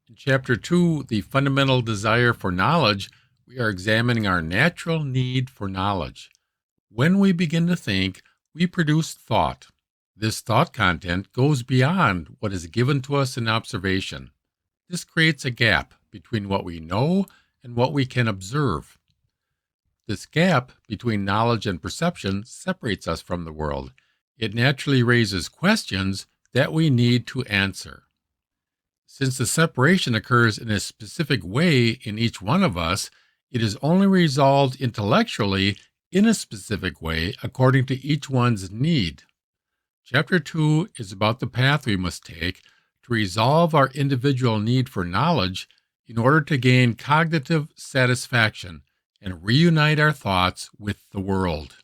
In Chapter 2, The Fundamental Desire for Knowledge, we are examining our natural need for knowledge. When we begin to think, we produce thought. This thought content goes beyond what is given to us in observation. This creates a gap between what we know and what we can observe. This gap between knowledge and perception separates us from the world. It naturally raises questions that we need to answer. Since the separation occurs in a specific way in each one of us, it is only resolved intellectually in a specific way according to each one's need. Chapter 2 is about the path we must take to resolve our individual need for knowledge in order to gain cognitive satisfaction and reunite our thoughts with the world.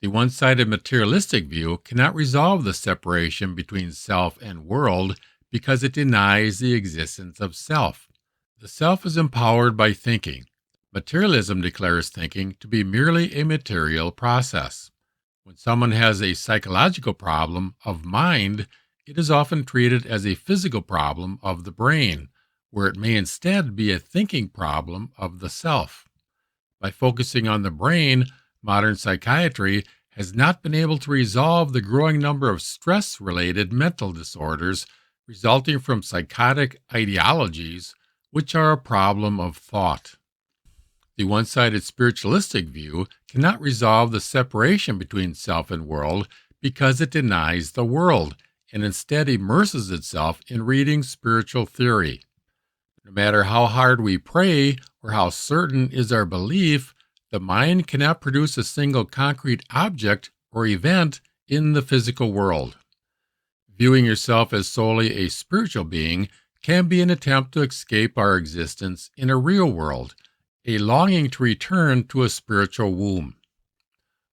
The one-sided materialistic view cannot resolve the separation between self and world because it denies the existence of self. The self is empowered by thinking. Materialism declares thinking to be merely a material process. When someone has a psychological problem of mind, it is often treated as a physical problem of the brain, where it may instead be a thinking problem of the self. By focusing on the brain, modern psychiatry has not been able to resolve the growing number of stress-related mental disorders resulting from psychotic ideologies, which are a problem of thought. The one-sided spiritualistic view cannot resolve the separation between self and world because it denies the world and instead immerses itself in reading spiritual theory. No matter how hard we pray or how certain is our belief, the mind cannot produce a single concrete object or event in the physical world. Viewing yourself as solely a spiritual being can be an attempt to escape our existence in a real world, a longing to return to a spiritual womb.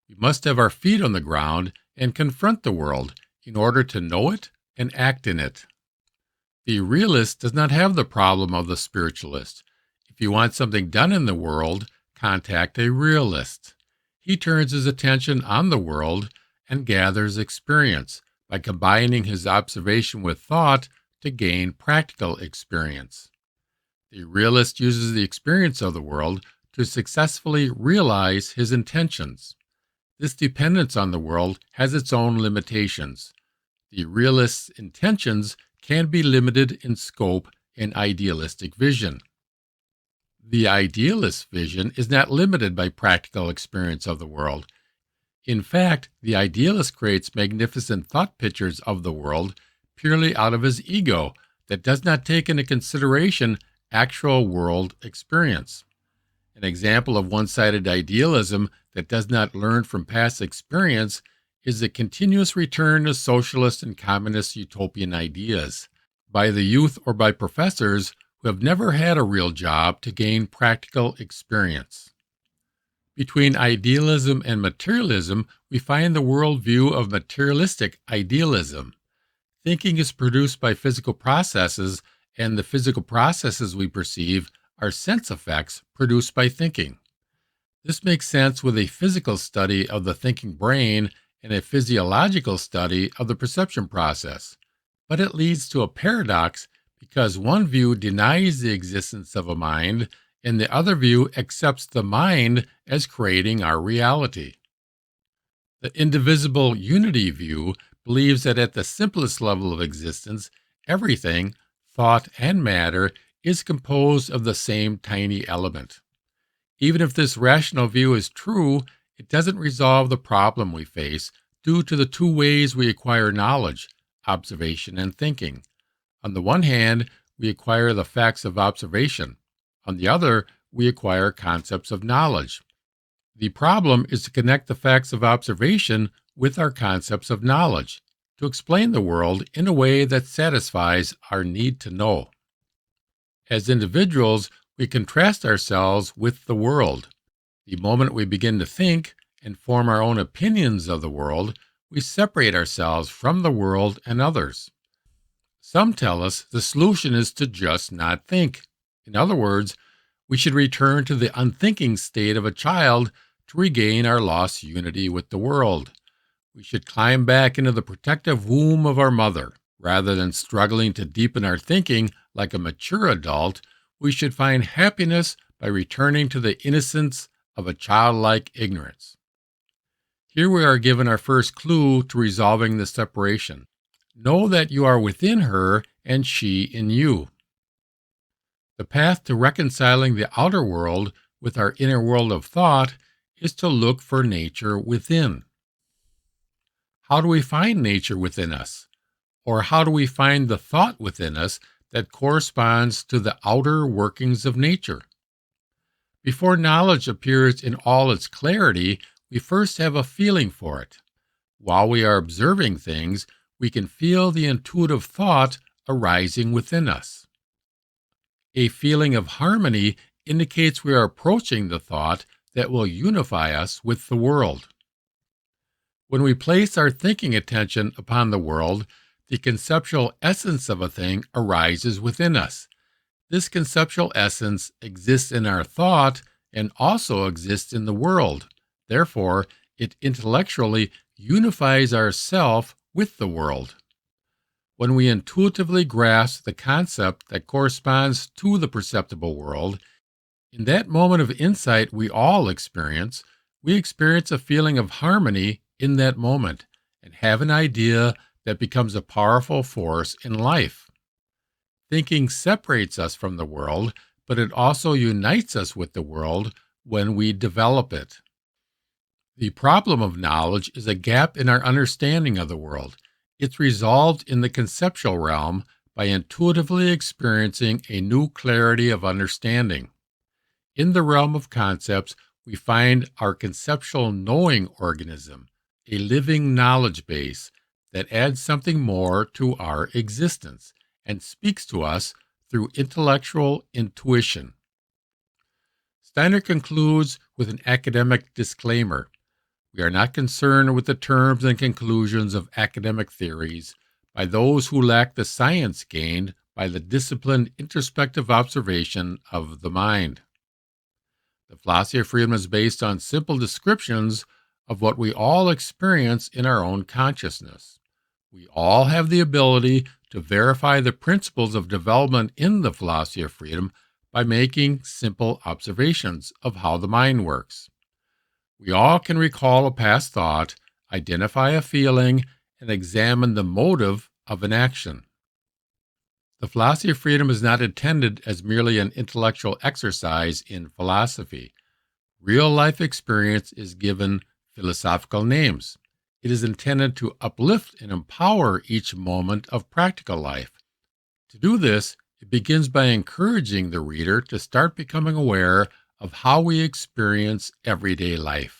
We must have our feet on the ground and confront the world in order to know it and act in it. The realist does not have the problem of the spiritualist. If you want something done in the world, contact a realist. He turns his attention on the world and gathers experience by combining his observation with thought to gain practical experience. The realist uses the experience of the world to successfully realize his intentions. This dependence on the world has its own limitations. The realist's intentions can be limited in scope and idealistic vision. The idealist vision is not limited by practical experience of the world. In fact, the idealist creates magnificent thought pictures of the world purely out of his ego that does not take into consideration actual world experience. An example of one-sided idealism that does not learn from past experience is the continuous return to socialist and communist utopian ideas by the youth or by professors who have never had a real job to gain practical experience. Between idealism and materialism, we find the worldview of materialistic idealism. Thinking is produced by physical processes, and the physical processes we perceive are sense effects produced by thinking. This makes sense with a physical study of the thinking brain and a physiological study of the perception process, but it leads to a paradox because one view denies the existence of a mind and the other view accepts the mind as creating our reality. The indivisible unity view believes that at the simplest level of existence, everything, thought and matter, is composed of the same tiny element. Even if this rational view is true, it doesn't resolve the problem we face due to the two ways we acquire knowledge, observation and thinking. On the one hand, we acquire the facts of observation. On the other, we acquire concepts of knowledge. The problem is to connect the facts of observation with our concepts of knowledge, to explain the world in a way that satisfies our need to know. As individuals, we contrast ourselves with the world. The moment we begin to think and form our own opinions of the world, we separate ourselves from the world and others. Some tell us the solution is to just not think. In other words, we should return to the unthinking state of a child to regain our lost unity with the world. We should climb back into the protective womb of our mother. Rather than struggling to deepen our thinking like a mature adult, we should find happiness by returning to the innocence of a childlike ignorance. Here we are given our first clue to resolving the separation. Know that you are within her and she in you. The path to reconciling the outer world with our inner world of thought is to look for nature within. How do we find nature within us? Or how do we find the thought within us that corresponds to the outer workings of nature? Before knowledge appears in all its clarity, we first have a feeling for it. While we are observing things, we can feel the intuitive thought arising within us. A feeling of harmony indicates we are approaching the thought that will unify us with the world. When we place our thinking attention upon the world, the conceptual essence of a thing arises within us. This conceptual essence exists in our thought and also exists in the world. Therefore, it intellectually unifies our self with the world. When we intuitively grasp the concept that corresponds to the perceptible world, in that moment of insight we all experience, we experience a feeling of harmony in that moment and have an idea that becomes a powerful force in life. Thinking separates us from the world, but it also unites us with the world when we develop it. The problem of knowledge is a gap in our understanding of the world. It's resolved in the conceptual realm by intuitively experiencing a new clarity of understanding. In the realm of concepts, we find our conceptual knowing organism, a living knowledge base that adds something more to our existence and speaks to us through intellectual intuition. Steiner concludes with an academic disclaimer. We are not concerned with the terms and conclusions of academic theories by those who lack the science gained by the disciplined introspective observation of the mind. The philosophy of freedom is based on simple descriptions of what we all experience in our own consciousness. We all have the ability to verify the principles of development in the philosophy of freedom by making simple observations of how the mind works. We all can recall a past thought, identify a feeling, and examine the motive of an action. The philosophy of freedom is not intended as merely an intellectual exercise in philosophy. Real life experience is given philosophical names. It is intended to uplift and empower each moment of practical life. To do this, it begins by encouraging the reader to start becoming aware of how we experience everyday life.